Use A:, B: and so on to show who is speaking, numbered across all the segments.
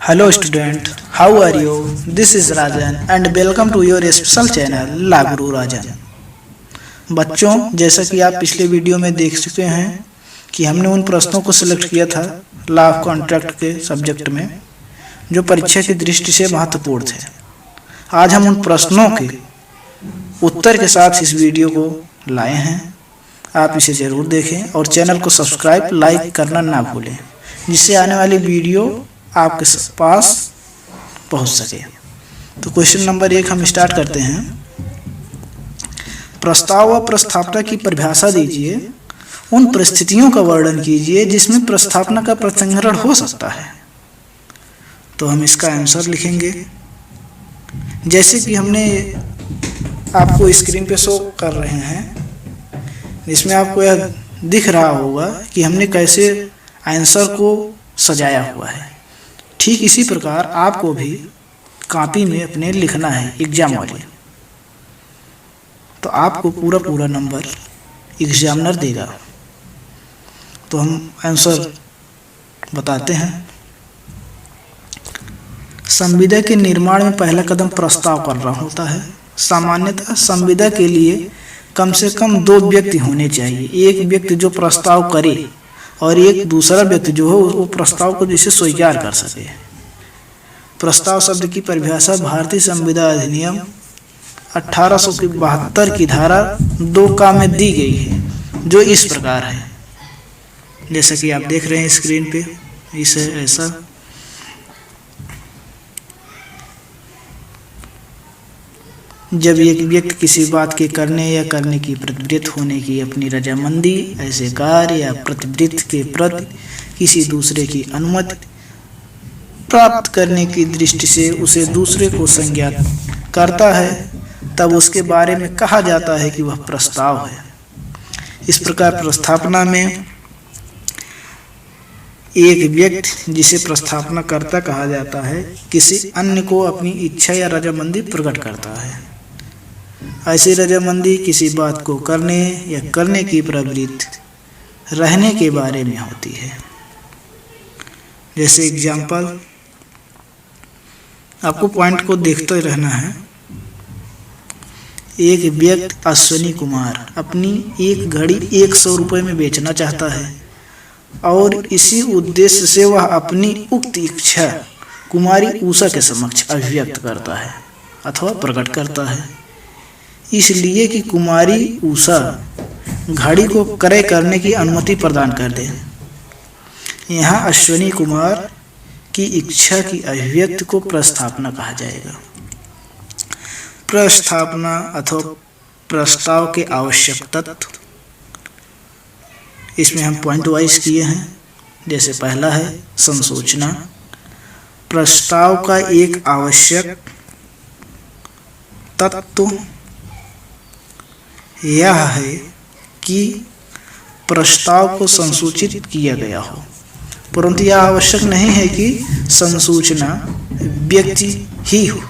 A: Hello student, how are you? This is Rajan and welcome to your special channel La Guru Rajan। बच्चों, जैसा कि आप पिछले video में देख चुके हैं कि हमने उन प्रश्नों को सिलेक्ट किया था लॉ ऑफ कॉन्ट्रैक्ट के सब्जेक्ट में जो परीक्षा की दृष्टि से महत्वपूर्ण थे। आज हम उन प्रश्नों के उत्तर के साथ इस वीडियो को लाए हैं। आप इसे ज़रूर देखें और चैनल को सब्सक्राइब लाइक करना ना भूलें, जिससे आने वाली वीडियो आपके पास पहुंच सके। तो क्वेश्चन नंबर 1 हम स्टार्ट करते हैं। प्रस्ताव व प्रस्थापना की परिभाषा दीजिए। उन परिस्थितियों का वर्णन कीजिए जिसमें प्रस्थापना का प्रसंहरण हो सकता है। तो हम इसका आंसर लिखेंगे जैसे कि हमने आपको स्क्रीन पे शो कर रहे हैं, जिसमें आपको यह दिख रहा होगा कि हमने कैसे आंसर को सजाया हुआ है। ठीक इसी प्रकार आपको भी कॉपी में अपने लिखना है एग्जाम वाले। तो आपको पूरा नंबर एग्जामिनर देगा। तो हम आंसर बताते हैं। संविदा के निर्माण में पहला कदम प्रस्ताव करना होता है। सामान्यतः संविदा के लिए कम से कम 2 व्यक्ति होने चाहिए। एक व्यक्ति जो प्रस्ताव करे और एक दूसरा व्यक्ति जो हो वो प्रस्ताव को जिसे स्वीकार कर सके। प्रस्ताव शब्द की परिभाषा भारतीय संविदा अधिनियम 1872 की धारा 2 का में दी गई है, जो इस प्रकार है, जैसा कि आप देख रहे हैं स्क्रीन पे। इसे ऐसा जब एक व्यक्ति किसी बात के करने या करने की प्रतिवृत्त होने की अपनी रजामंदी, ऐसे कार्य या प्रतिवृत्त के प्रति किसी दूसरे की अनुमति प्राप्त करने की दृष्टि से उसे दूसरे को संज्ञात करता है, तब उसके बारे में कहा जाता है कि वह प्रस्ताव है। इस प्रकार प्रस्थापना में एक व्यक्ति जिसे प्रस्थापना कर्ता कहा जाता है किसी अन्य को अपनी इच्छा या रजामंदी प्रकट करता है। ऐसी रजामंदी किसी बात को करने या करने की प्रवृत्ति रहने के बारे में होती है। जैसे एग्जाम्पल, आपको पॉइंट को देखते रहना है। एक व्यक्ति अश्विनी कुमार अपनी एक घड़ी 100 रुपये में बेचना चाहता है और इसी उद्देश्य से वह अपनी उक्त इच्छा कुमारी उषा के समक्ष अभिव्यक्त करता है अथवा प्रकट करता है, इसलिए कि कुमारी उषा घड़ी को क्रय करने की अनुमति प्रदान कर दे। यहाँ अश्विनी कुमार की इच्छा की अभिव्यक्ति को प्रस्थापना कहा जाएगा। प्रस्थापना अथवा प्रस्ताव के आवश्यक तत्व इसमें हम पॉइंट वाइज किए हैं। जैसे पहला है संसूचना। प्रस्ताव का एक आवश्यक तत्व यह है कि प्रस्ताव को संसूचित किया गया हो, परंतु यह आवश्यक नहीं है कि संसूचना व्यक्ति ही हो,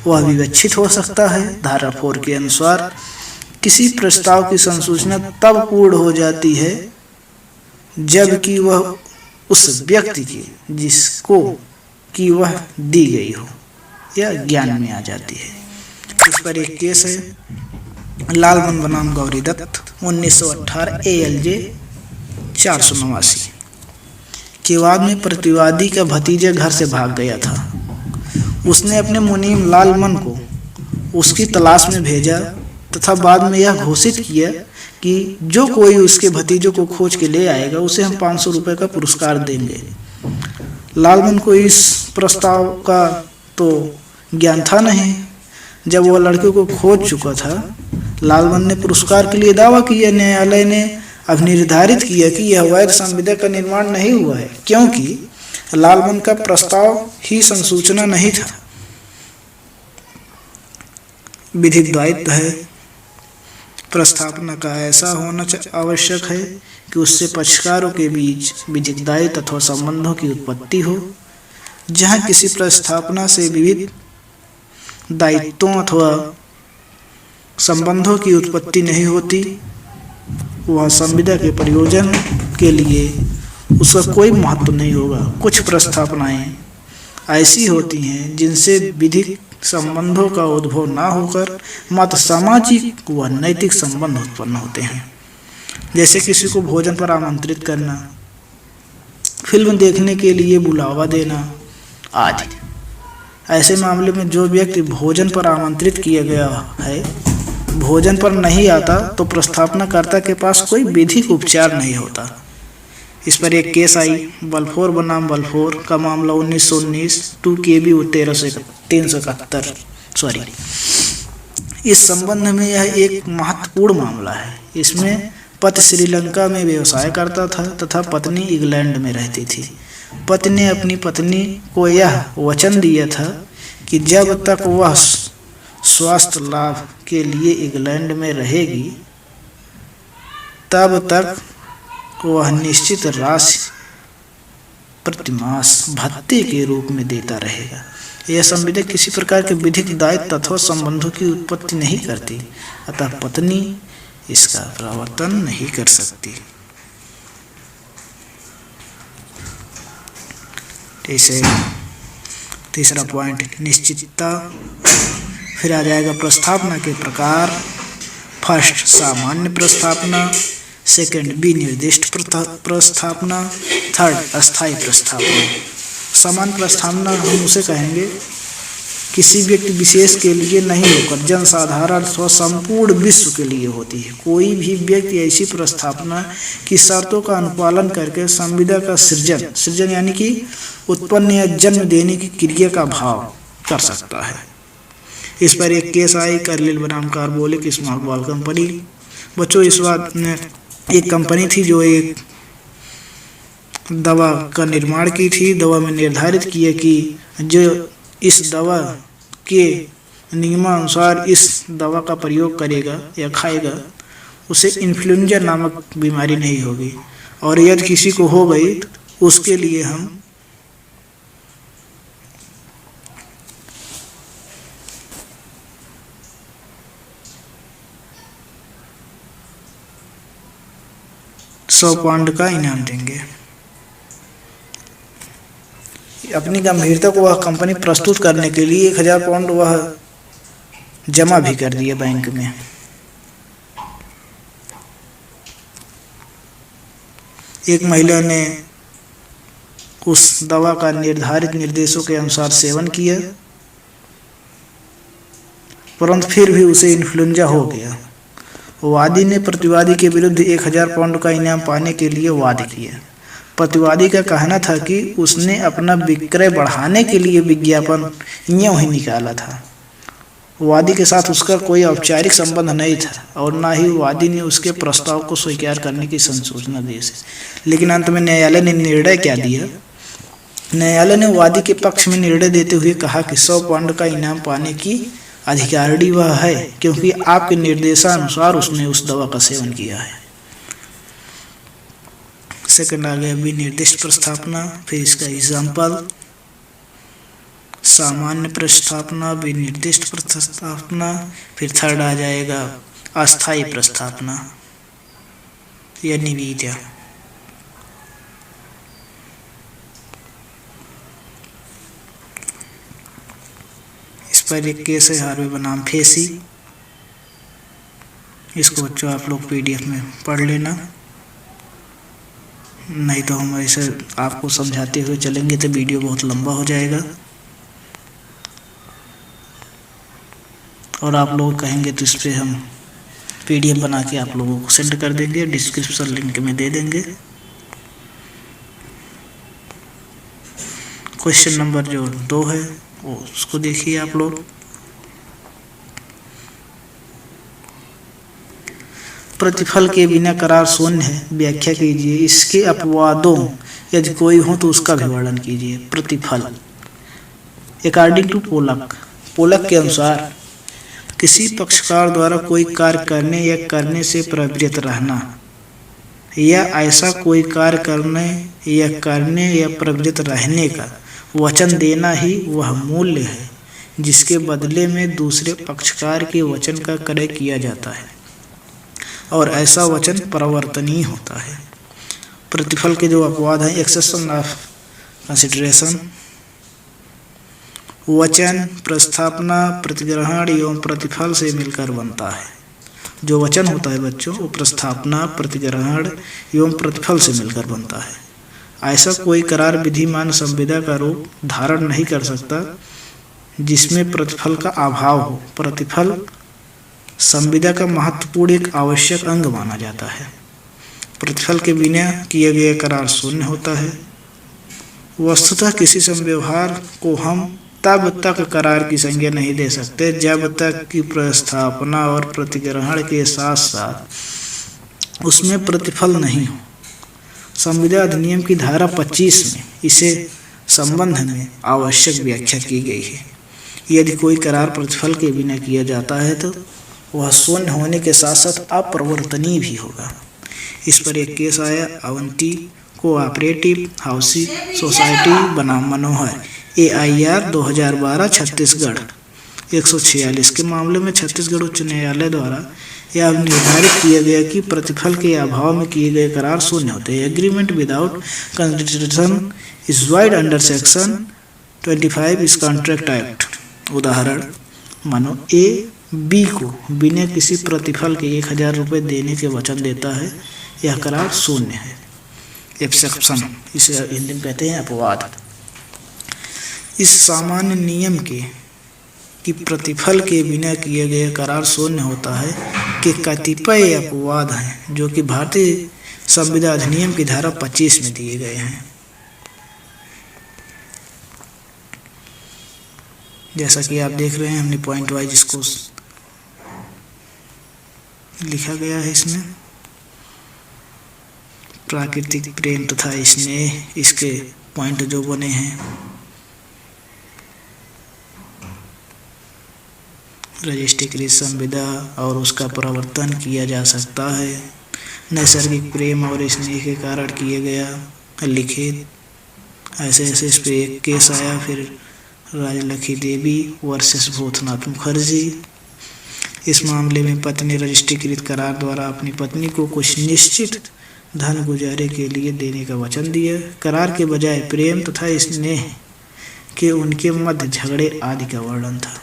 A: वह विवक्षित हो सकता है। धारा 4 के अनुसार किसी प्रस्ताव की संसूचना तब पूर्ण हो जाती है जबकि वह उस व्यक्ति की जिसको कि वह दी गई हो या ज्ञान में आ जाती है। इस पर एक केस है, लालमन बनाम गौरी दत्त 1918 ALJ 489 के बाद में प्रतिवादी का भतीजा घर से भाग गया था। उसने अपने मुनीम लालमन को उसकी तलाश में भेजा तथा बाद में यह घोषित किया कि जो कोई उसके भतीजों को खोज के ले आएगा उसे हम 500 रुपये का पुरस्कार देंगे। लालमन को इस प्रस्ताव का तो ज्ञान था नहीं। जब वह लड़के को खोज चुका था, लालमन ने पुरस्कार के लिए दावा किया। न्यायालय ने अब निर्धारित किया कि यह वैध संविदा का निर्माण नहीं हुआ है, क्योंकि लालमन का प्रस्ताव ही संसूचना नहीं था। विधिक दायित्व है प्रस्थापना का ऐसा होना आवश्यक है कि उससे पक्षकारों के बीच विधिक दायित्व अथवा संबंधों की उत्पत्ति हो। जहाँ किसी प्रस्थापना से विविध दायित्वों अथवा संबंधों की उत्पत्ति नहीं होती, वह संविदा के प्रयोजन के लिए उसका कोई महत्व नहीं होगा। कुछ प्रस्थापनाएं ऐसी होती हैं जिनसे विधिक संबंधों का उद्भव न होकर मात्र सामाजिक व नैतिक संबंध उत्पन्न होते हैं। जैसे किसी को भोजन पर आमंत्रित करना, फिल्म देखने के लिए बुलावा देना आदि। ऐसे मामले में जो व्यक्ति भोजन पर आमंत्रित किया गया है भोजन पर नहीं आता तो प्रस्थापनाकर्ता के पास कोई विधिक उपचार नहीं होता। इस पर एक केस आई, बलफोर बनाम बलफोर का मामला 1919 2 KB 371। इस संबंध में यह एक महत्वपूर्ण मामला है। इसमें पति श्रीलंका में व्यवसाय करता था तथा पत्नी इंग्लैंड में रहती थी। पति ने अपनी पत्नी को यह वचन दिया था कि जब तक वह स्वास्थ्य लाभ के लिए इंग्लैंड में रहेगी तब तक वह निश्चित राशि प्रतिमास भत्ते के रूप में देता रहेगा। यह संविदा किसी प्रकार के विधिक दायित्व अथवा संबंधों की उत्पत्ति नहीं करती, अतः पत्नी इसका प्रवर्तन नहीं कर सकती। तीसरा पॉइंट निश्चितता। फिर आ जाएगा प्रस्थापना के प्रकार। फर्स्ट सामान्य प्रस्थापना, सेकंड विनिर्दिष्ट प्रस्थापना, थर्ड अस्थायी प्रस्थापना। सामान्य प्रस्थापना हम उसे कहेंगे किसी व्यक्ति विशेष के लिए नहीं होकर जनसाधारण अथवा संपूर्ण विश्व के लिए होती है। कोई भी व्यक्ति ऐसी प्रस्थापना की शर्तों का अनुपालन करके संविदा का सृजन यानी कि उत्पन्न या जन्म देने की क्रिया का भाव कर सकता है। इस पर एक केस आई, कार्लिल बनाम कार्बोलिक स्मॉल बॉल कंपनी। बच्चों, इस बात में एक कंपनी थी जो एक दवा का निर्माण की थी। दवा में निर्धारित किया कि जो इस दवा के नियमानुसार इस दवा का प्रयोग करेगा या खाएगा उसे इन्फ्लुएंजा नामक बीमारी नहीं होगी, और यदि किसी को हो गई तो उसके लिए हम £100 का इनाम देंगे। अपनी गंभीरता को वह कंपनी प्रस्तुत करने के लिए £1000 वह जमा भी कर दिया बैंक में। एक महिला ने उस दवा का निर्धारित निर्देशों के अनुसार सेवन किया, परंतु फिर भी उसे इन्फ्लुएंजा हो गया। वादी ने प्रतिवादी के विरुद्ध £1000 का इनाम पाने के लिए वाद किया। प्रतिवादी का कहना था कि उसने अपना विक्रय बढ़ाने के लिए विज्ञापन यूं ही निकाला था। वादी के साथ उसका कोई औपचारिक संबंध नहीं था और न ही वादी ने उसके प्रस्ताव को स्वीकार करने की संसूचना दी। लेकिन अंत में न्यायालय ने निर्णय क्या दिया? न्यायालय ने वादी के पक्ष में निर्णय देते हुए कहा कि £100 का इनाम पाने की अधिकारी वह है क्योंकि आपके निर्देशानुसार उसने उस दवा का सेवन किया है। सेकंड आ गया विनिर्दिष्ट प्रस्थापना। फिर इसका एग्जाम्पल सामान्य प्रस्थापना, विनिर्दिष्ट प्रस्थापना। फिर थर्ड आ जाएगा अस्थायी प्रस्थापना या निविदा। इस पर एक केस है हार्वे बनाम फेसी। इसको बच्चों आप लोग PDF में पढ़ लेना, नहीं तो हम ऐसे आपको समझाते हुए चलेंगे तो वीडियो बहुत लंबा हो जाएगा और आप लोग कहेंगे तो इस पर हम PDF बना के आप लोगों को सेंड कर देंगे, डिस्क्रिप्शन लिंक में दे देंगे। क्वेश्चन नंबर जो 2 है वो उसको देखिए आप लोग। प्रतिफल के बिना करार शून्य है, व्याख्या कीजिए। इसके अपवादों यदि कोई हो तो उसका भी वर्णन कीजिए। प्रतिफल अकॉर्डिंग टू पोलक के अनुसार किसी पक्षकार द्वारा कोई कार्य करने या करने से प्रवृत्त रहना या ऐसा कोई कार्य करने या प्रवृत्त रहने का वचन देना ही वह मूल्य है जिसके बदले में दूसरे पक्षकार के वचन का क्रय किया जाता है और ऐसा वचन परिवर्तनीय होता है। प्रतिफल के जो अपवाद हैं, एक्सेशन ऑफ कंसिडरेशन, वचन प्रस्थापना प्रतिग्रहण एवं प्रतिफल से मिलकर बनता है। जो वचन होता है बच्चों, वो प्रस्थापना प्रतिग्रहण एवं प्रतिफल से मिलकर बनता है। ऐसा कोई करार विधिमान संविदा का रूप धारण नहीं कर सकता जिसमें प्रतिफल का अभाव हो। प्रतिफल संविदा का महत्वपूर्ण एक आवश्यक अंग माना जाता है। प्रतिफल के बिना किया गया करार शून्य होता है। वस्तुतः किसी संव्यवहार को हम तब तक करार की संज्ञा नहीं दे सकते जब तक कि प्रस्थापना और प्रतिग्रहण के साथ साथ उसमें प्रतिफल नहीं हो। संविदा अधिनियम की धारा 25 में इसे संबंध में आवश्यक व्याख्या की गई है। यदि कोई करार प्रतिफल के बिना किया जाता है तो वह शून्य होने के साथ साथ अपरिवर्तनीय भी होगा। इस पर एक केस आया, अवंती कोऑपरेटिव हाउसिंग सोसाइटी बनाम मनोहर AIR 2012 छत्तीसगढ़ 146 के मामले में छत्तीसगढ़ उच्च न्यायालय द्वारा यह निर्धारित किया गया कि प्रतिफल के अभाव में किए गए करार शून्य होते हैं। Agreement without consideration is wide under section 25 इस कॉन्ट्रैक्ट एक्ट। उदाहरण, मानो A B को बिना किसी प्रतिफल के 1000 रुपये देने के वचन देता है, यह करार शून्य है। एक्सेप्शन, इसे हिंदी में कहते हैं अपवाद। इस सामान्य नियम के कि प्रतिफल के बिना किए गए करार शून्य होता है कि कतिपय अपवाद हैं जो कि भारतीय संविदा अधिनियम की धारा 25 में दिए गए हैं। जैसा कि आप देख रहे हैं, हमने पॉइंट वाइज इसको लिखा गया है। इसमें प्राकृतिक प्रेम तथा स्नेह, इसके पॉइंट जो बने हैं। रजिस्ट्रीकृत संविदा और उसका प्रवर्तन किया जा सकता है। नैसर्गिक प्रेम और स्नेह के कारण किए गया लिखित, ऐसे ऐसे इस पर एक केस आया। फिर राजलक्ष्मी देवी वर्सेस भूतनाथ मुखर्जी। इस मामले में पत्नी रजिस्ट्रीकृत करार द्वारा अपनी पत्नी को कुछ निश्चित धन गुजारे के लिए देने का वचन दिया। करार के बजाय प्रेम तथा स्नेह के उनके मध्य झगड़े आदि का वर्णन था।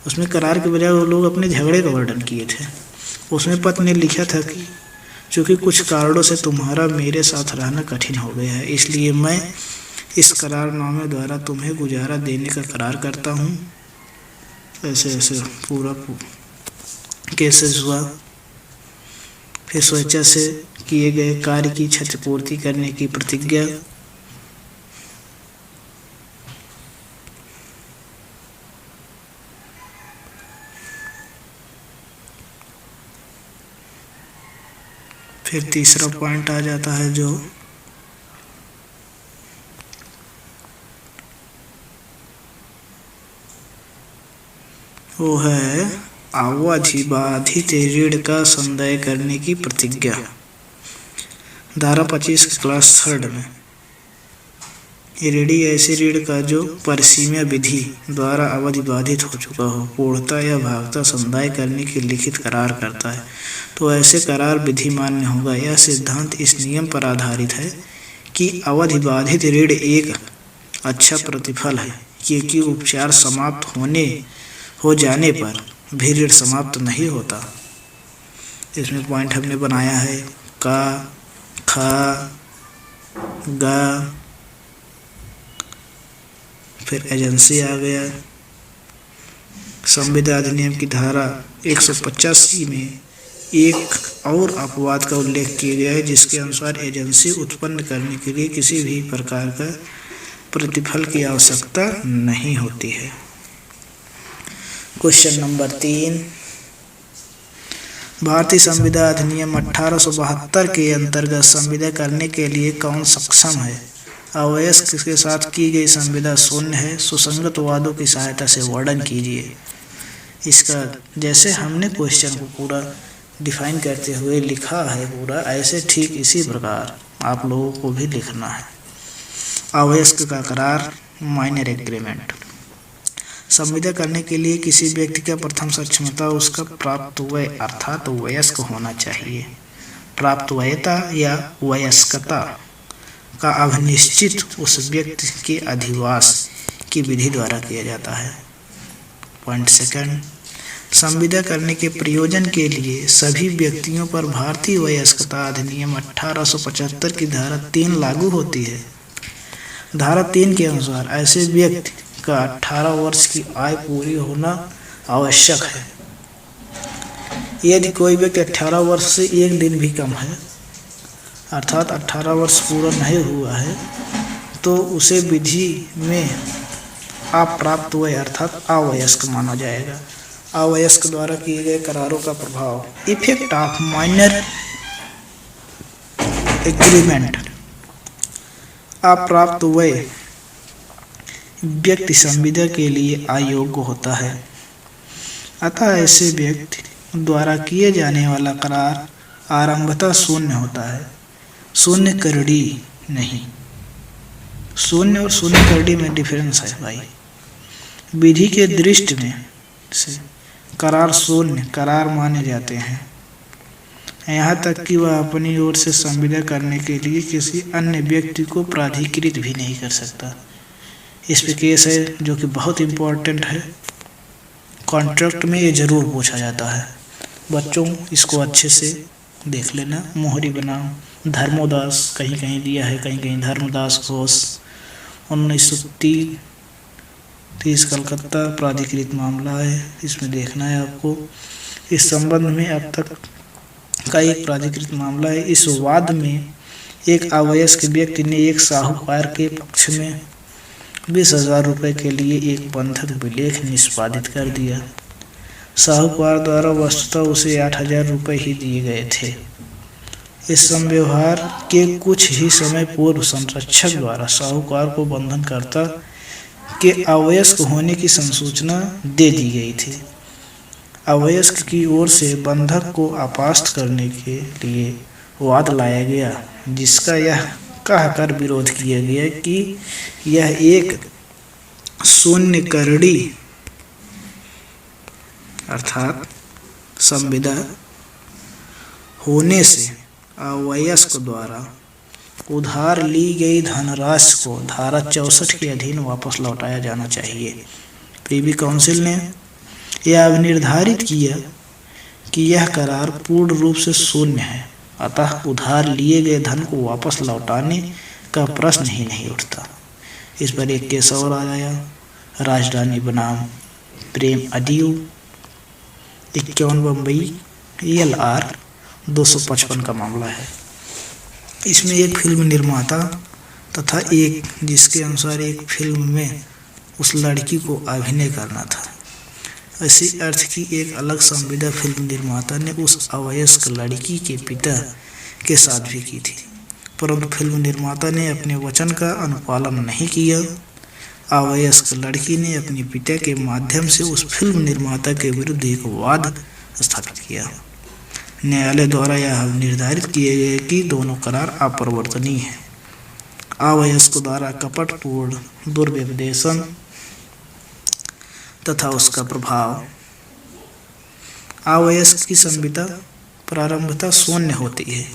A: उसमें करार के बजाय वो लोग अपने झगड़े का वर्णन किए थे। उसमें पत्नी ने लिखा था कि चूँकि कुछ कारणों से तुम्हारा मेरे साथ रहना कठिन हो गया है, इसलिए मैं इस करारनामे द्वारा तुम्हें गुजारा देने का करार करता हूँ। ऐसे ऐसे पूरा केसेस हुआ। फिर स्वेच्छा से किए गए कार्य की क्षतिपूर्ति करने की प्रतिज्ञा। फिर तीसरा पॉइंट आ जाता है जो वो है अवधिबाधित ऋण का संदाय करने की प्रतिज्ञा। धारा 25 क्लास 3 में ऋणी ऐसे ऋण का जो परिसीमा विधि द्वारा अवधि बाधित हो चुका हो, पूर्णता या भागता संदाय करने की लिखित करार करता है तो ऐसे करार विधि मान्य होगा। यह सिद्धांत इस नियम पर आधारित है कि अवधि बाधित ऋण एक अच्छा प्रतिफल है, क्योंकि उपचार समाप्त हो जाने पर भी ऋण समाप्त नहीं होता। इसमें पॉइंट हमने बनाया है का, खा, गा, फिर एजेंसी आ गया। संविदा अधिनियम की धारा 185 में एक और अपवाद का उल्लेख किया गया है, जिसके अनुसार एजेंसी उत्पन्न करने के लिए किसी भी प्रकार का प्रतिफल की आवश्यकता नहीं होती है। क्वेश्चन नंबर 3, भारतीय संविदा अधिनियम 1872 के अंतर्गत संविदा करने के लिए कौन सक्षम है? अवयस्क के साथ की गई संविदा शून्य है। सुसंगत वादों की सहायता से वर्णन कीजिए। इसका जैसे हमने क्वेश्चन को पूरा डिफाइन करते हुए लिखा है पूरा, ऐसे ठीक इसी प्रकार आप लोगों को भी लिखना है। अवयस्क का करार, माइनर एग्रीमेंट। संविदा करने के लिए किसी व्यक्ति का प्रथम सक्षमता उसका प्राप्त वय अर्थात वयस्क होना चाहिए। प्राप्त वयता या वयस्कता का अभिनिश्चित उस व्यक्ति के अधिवास की विधि द्वारा किया जाता है। पॉइंट सेकंड, संविदा करने के प्रयोजन के लिए सभी व्यक्तियों पर भारतीय वयस्कता अधिनियम 1875 की धारा 3 लागू होती है। धारा 3 के अनुसार ऐसे व्यक्ति का 18 वर्ष की आयु पूरी होना आवश्यक है। यदि कोई व्यक्ति 18 वर्ष से एक दिन भी कम है, अर्थात 18 वर्ष पूरा नहीं हुआ है, तो उसे विधि में अप्राप्त वय अर्थात अवयस्क माना जाएगा। अवयस्क द्वारा किए गए करारों का प्रभाव, इफेक्ट ऑफ माइनर एग्रीमेंट। अप्राप्त वय व्यक्ति संविदा के लिए अयोग्य होता है, अतः ऐसे व्यक्ति द्वारा किए जाने वाला करार आरंभतः शून्य होता है। शून्य करड़ी नहीं, शून्य और शून्य करड़ी में डिफरेंस है भाई। विधि के दृष्टि में से करार शून्य करार माने जाते हैं, यहाँ तक कि वह अपनी ओर से संविदा करने के लिए किसी अन्य व्यक्ति को प्राधिकृत भी नहीं कर सकता। इस पे केस है जो कि बहुत इम्पोर्टेंट है, कॉन्ट्रैक्ट में ये जरूर पूछा जाता है। बच्चों इसको अच्छे से देख लेना। मोहरी बनाम धर्मोदास कहीं कहीं दिया है, कहीं कहीं धर्मदास घोष 1930 कलकत्ता प्राधिकृत मामला है, इसमें देखना है आपको। इस संबंध में अब तक का एक प्राधिकृत मामला है। इस वाद में एक अवयस्क व्यक्ति ने एक साहूकार के पक्ष में 20,000 रुपये के लिए एक बंधक विलेख निष्पादित कर दिया। साहूकार द्वारा वस्तुतः उसे 8,000 रुपये ही दिए गए थे। इस संव्यवहार के कुछ ही समय पूर्व संरक्षक द्वारा साहूकार को बंधनकर्ता के अवयस्क होने की संसूचना दे दी गई थी। अवयस्क की ओर से बंधक को अपास्त करने के लिए वाद लाया गया, जिसका यह कहकर विरोध किया गया कि यह एक शून्य करड़ी अर्थात संविदा होने से अवयस्क द्वारा उधार ली गई धनराशि को धारा 64 के अधीन वापस लौटाया जाना चाहिए। प्रीवी काउंसिल ने यह निर्धारित किया कि यह करार पूर्ण रूप से शून्य है, अतः उधार लिए गए धन को वापस लौटाने का प्रश्न ही नहीं उठता। इस पर एक केस और आया, राजधानी बनाम प्रेम अदियू 51 बम्बई ELR 255 का मामला है। इसमें एक फिल्म निर्माता तथा एक जिसके अनुसार एक फिल्म में उस लड़की को अभिनय करना था, इसी अर्थ की एक अलग संविदा फिल्म निर्माता ने उस अवयस्क लड़की के पिता के साथ भी की थी, परंतु फिल्म निर्माता ने अपने वचन का अनुपालन नहीं किया। अवयस्क लड़की ने अपने पिता के माध्यम से उस फिल्म निर्माता के विरुद्ध एक वाद स्थापित किया। न्यायालय द्वारा यह निर्धारित किए गए कि दोनों करार अपरिवर्तनीय हैं। अवयस्क द्वारा कपटपूर्ण दुर्व्यवदेशन तथा उसका प्रभाव, अवयस्क की संविदा प्रारंभतः शून्य होती है,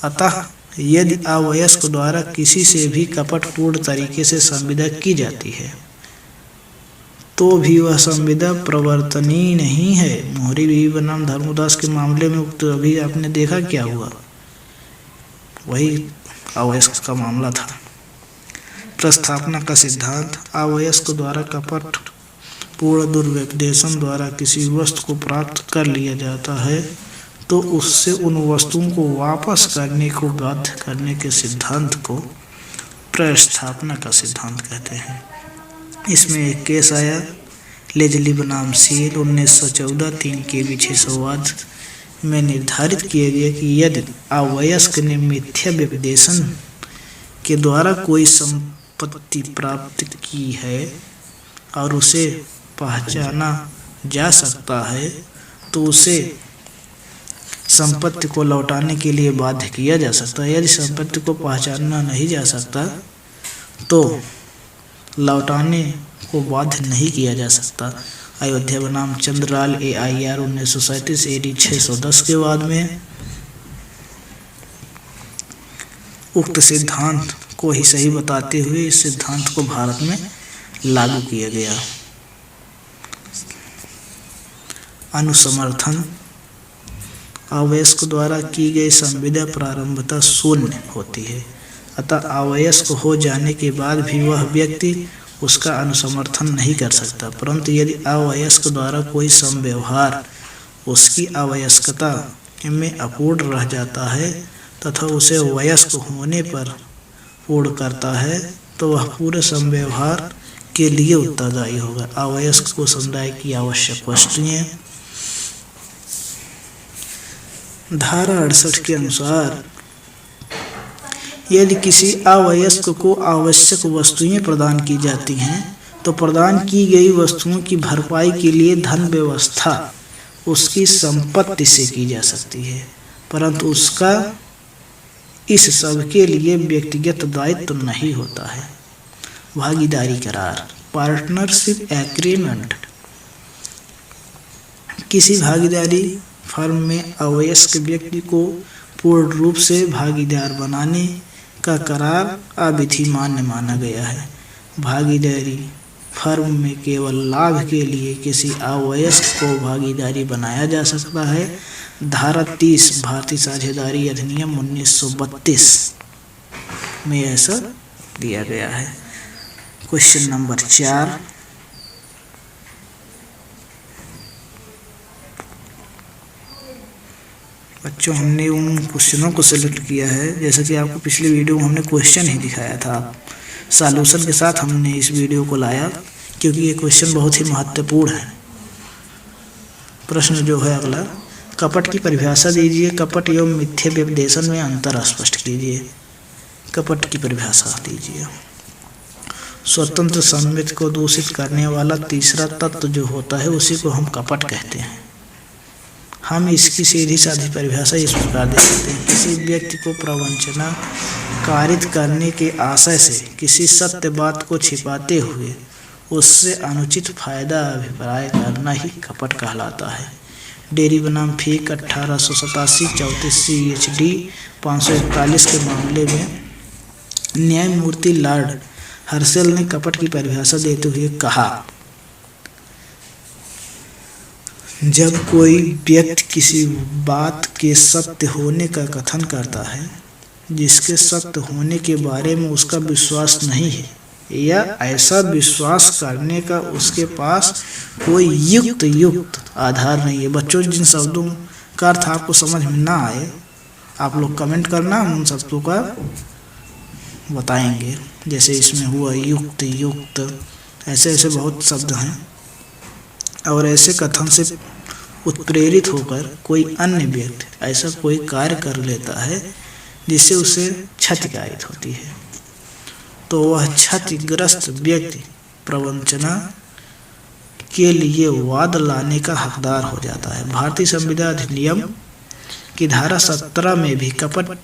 A: अतः यदि अवयस्क द्वारा किसी से भी कपटपूर्ण तरीके से संविदा की जाती है तो भी वह संविदा प्रवर्तनीय नहीं है। मोहरी भी बनाम धर्मदास के मामले में तो अभी आपने देखा क्या हुआ, वही अवयस्क का मामला था। प्रस्थापना का सिद्धांत, अवयस्क द्वारा कपट पूर्ण दुर्व्यवदेशन द्वारा किसी वस्तु को प्राप्त कर लिया जाता है तो उससे उन वस्तुओं को वापस करने को बाध्य करने के सिद्धांत को प्रस्थापना का सिद्धांत कहते हैं। इसमें एक केस आया, लेजली बनाम सील 1914 3 के 600 वाद में निर्धारित किया गया कि यदि अवयस्क ने मिथ्या व्यवदेशन के द्वारा कोई संपत्ति प्राप्त की है और उसे पहचाना जा सकता है तो उसे संपत्ति को लौटाने के लिए बाध्य किया जा सकता है। यदि संपत्ति को पहचाना नहीं जा सकता तो लौटाने को बाध्य नहीं किया जा सकता। अयोध्या बनाम चंद्रलाल AIR 1937 AD 610 के बाद में उक्त सिद्धांत को ही सही बताते हुए इस सिद्धांत को भारत में लागू किया गया। अनुसमर्थन अवयस्क द्वारा की गई संविदा प्रारंभतः शून्य होती है, अतः अवयस्क हो जाने के बाद भी वह व्यक्ति उसका अनुसमर्थन नहीं कर सकता। परंतु यदि अवयस्क द्वारा कोई समव्यवहार उसकी अवयस्कता में अपूर्ण रह जाता है तथा उसे वयस्क होने पर पूर्ण करता है, तो वह पूरे समव्यवहार के लिए उत्तरदायी होगा। अवयस्क को समुदाय की आवश्यक वस्तुएं धारा 68 के अनुसार यदि किसी अवयस्क को आवश्यक वस्तुएं प्रदान की जाती हैं तो प्रदान की गई वस्तुओं की भरपाई के लिए धन व्यवस्था उसकी संपत्ति से की जा सकती है, परंतु उसका इस सब के लिए व्यक्तिगत दायित्व नहीं होता है। भागीदारी करार पार्टनरशिप एग्रीमेंट किसी भागीदारी फर्म में अवयस्क व्यक्ति को पूर्ण रूप से भागीदार बनाने का करार अविधिमान्य माना गया है। भागीदारी फर्म में केवल लाभ के लिए किसी अवयस्क को भागीदारी बनाया जा सकता है। धारा 30 भारतीय साझेदारी अधिनियम 1932 में ऐसा दिया गया है। क्वेश्चन नंबर 4, बच्चों हमने उन क्वेश्चनों को सिलेक्ट किया है, जैसा कि आपको पिछली वीडियो में हमने क्वेश्चन ही दिखाया था, सॉल्यूशन के साथ हमने इस वीडियो को लाया क्योंकि ये क्वेश्चन बहुत ही महत्वपूर्ण है। प्रश्न जो है अगला, कपट की परिभाषा दीजिए। कपट एवं मिथ्या व्यपदेशन में अंतर स्पष्ट कीजिए। कपट की परिभाषा दीजिए। स्वतंत्र सम्मति को दूषित करने वाला तीसरा तत्व जो होता है उसी को हम कपट कहते हैं। हम इसकी सीधी साधी परिभाषा इस प्रकार दे सकते हैं, किसी व्यक्ति को प्रवंचना कारित करने के आशय से किसी सत्य बात को छिपाते हुए उससे अनुचित फायदा अभिप्राय करना ही कपट कहलाता है। डेयरी बनाम फीक 1887 34 CHD 541 के मामले में न्यायमूर्ति लॉर्ड हर्शल ने कपट की परिभाषा देते हुए कहा, जब कोई व्यक्ति किसी बात के सत्य होने का कथन करता है जिसके सत्य होने के बारे में उसका विश्वास नहीं है या ऐसा विश्वास करने का उसके पास कोई युक्त आधार नहीं है। बच्चों, जिन शब्दों का अर्थ आपको समझ में ना आए आप लोग कमेंट करना, उन शब्दों का बताएंगे। जैसे इसमें हुआ युक्त, ऐसे बहुत शब्द हैं और ऐसे कथन से उत्प्रेरित होकर कोई अन्य व्यक्ति ऐसा कोई कार्य कर लेता है जिससे उसे क्षति कारित होती है, तो वह क्षतिग्रस्त व्यक्ति प्रवंचना के लिए वाद लाने का हकदार हो जाता है। भारतीय संविदा अधिनियम की धारा 17 में भी कपट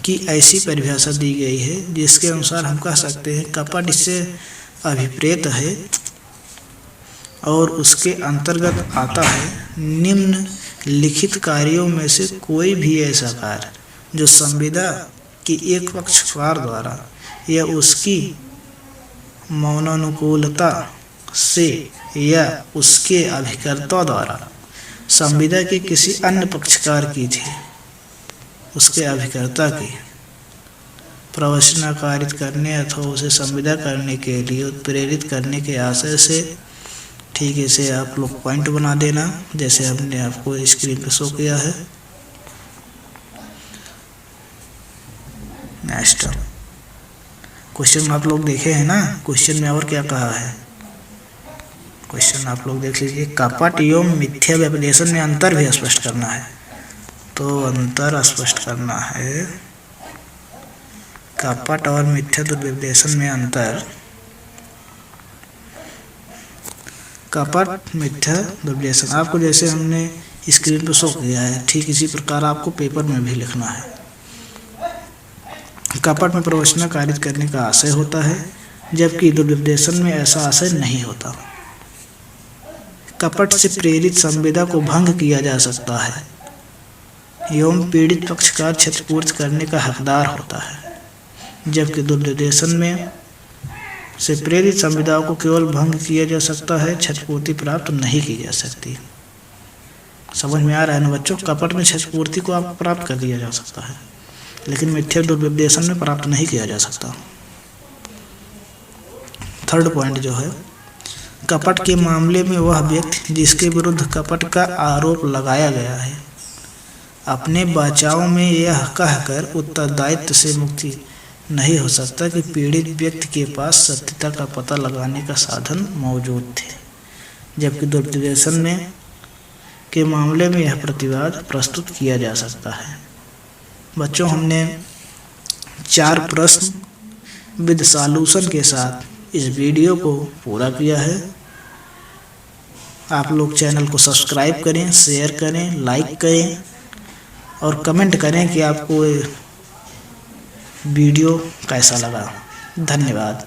A: की ऐसी परिभाषा दी गई है जिसके अनुसार हम कह सकते हैं कपट इससे अभिप्रेत है और उसके अंतर्गत आता है निम्न लिखित कार्यों में से कोई भी ऐसा कार्य जो संविदा की एक पक्षकार द्वारा या उसकी मौनानुकूलता से या उसके अभिकर्ता द्वारा संविदा के किसी अन्य पक्षकार की थी उसके अभिकर्ता की प्रवचना कारित करने अथवा उसे संविदा करने के लिए उत्प्रेरित करने के आशय से। ठीक है, इसे आप लोग पॉइंट बना देना जैसे हमने आपको स्क्रीन पर शो किया है। नेक्स्ट क्वेश्चन आप लोग देखे हैं ना, क्वेश्चन में और क्या कहा है, क्वेश्चन आप लोग देख लीजिए। कपट एवं मिथ्या व्यपदेशन में अंतर भी स्पष्ट करना है, तो अंतर स्पष्ट करना है। कपट और मिथ्या व्यपदेशन में अंतर। कपट मिथ्या व्यपदेशन आपको जैसे हमने स्क्रीन पर शो किया है ठीक इसी प्रकार आपको पेपर में भी लिखना है। कपट में प्रवचना कारित करने का आशय होता है जबकि दुर्व्यपदेशन में ऐसा आशय नहीं होता। कपट से प्रेरित संविदा को भंग किया जा सकता है एवं पीड़ित पक्षकार क्षतिपूर्ति करने का हकदार होता है, जबकि दुर्व्यपदेशन में से प्रेरित संविदाओं को केवल भंग किया जा सकता है, क्षतिपूर्ति प्राप्त नहीं की जा सकती। समझ में आ रहा है ना बच्चों? कपट में क्षतिपूर्ति को आप प्राप्त कर दिया जा सकता है, लेकिन मिथ्या दुर्व्यवदेशन में प्राप्त नहीं किया जा सकता। थर्ड पॉइंट जो है, कपट के मामले में वह व्यक्ति जिसके विरुद्ध कपट का आरोप लगाया गया है अपने बचाव में यह कहकर उत्तरदायित्व से मुक्ति नहीं हो सकता कि पीड़ित व्यक्ति के पास सत्यता का पता लगाने का साधन मौजूद थे, जबकि दुर्व्यवदेशन में के मामले में यह प्रतिवाद प्रस्तुत किया जा सकता है। बच्चों, हमने 4 प्रश्न विद सॉल्यूशन के साथ इस वीडियो को पूरा किया है। आप लोग चैनल को सब्सक्राइब करें, शेयर करें, लाइक करें और कमेंट करें कि आपको वीडियो कैसा लगा। धन्यवाद।